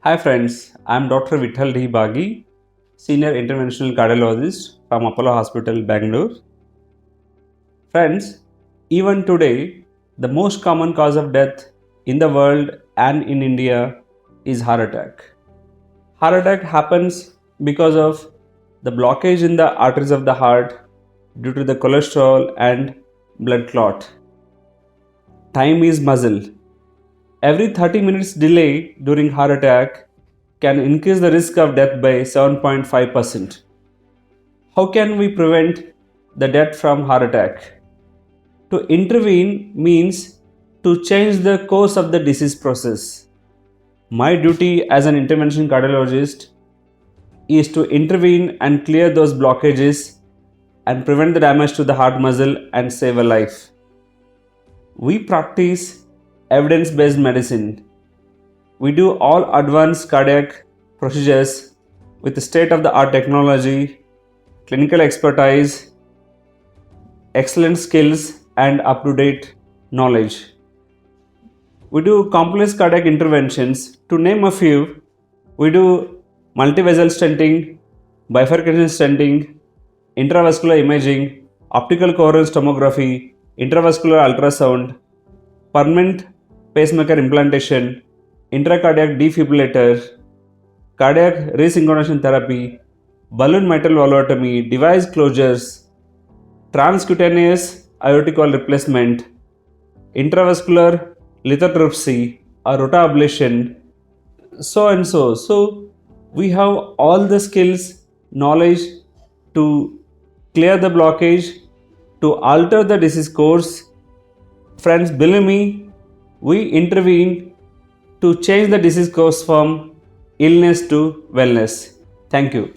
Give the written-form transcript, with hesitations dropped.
Hi friends, I am Dr. Vittal Bhagi, Senior Interventional Cardiologist from Apollo Hospital, Bangalore. Friends, even today, the most common cause of death in the world and in India is heart attack. Heart attack happens because of the blockage in the arteries of the heart due to the cholesterol and blood clot. Time is muscle. Every 30 minutes delay during heart attack can increase the risk of death by 7.5%. How can we prevent the death from heart attack? To intervene means to change the course of the disease process. My duty as an intervention cardiologist is to intervene and clear those blockages and prevent the damage to the heart muscle and save a life. We practice evidence-based medicine. We do all advanced cardiac procedures with state-of-the-art technology, clinical expertise, excellent skills, and up-to-date knowledge. We do complex cardiac interventions. To name a few, we do multivessel stenting, bifurcation stenting, intravascular imaging, optical coherence tomography, intravascular ultrasound, permanent pacemaker implantation, intracardiac defibrillator, cardiac resynchronization therapy, balloon mitral valvotomy, device closures, transcutaneous aortic valve replacement, intravascular lithotripsy or rotablation, so and so. So we have all the skills, knowledge to clear the blockage, to alter the disease course. Friends, believe me, we intervene to change the disease course from illness to wellness. Thank you.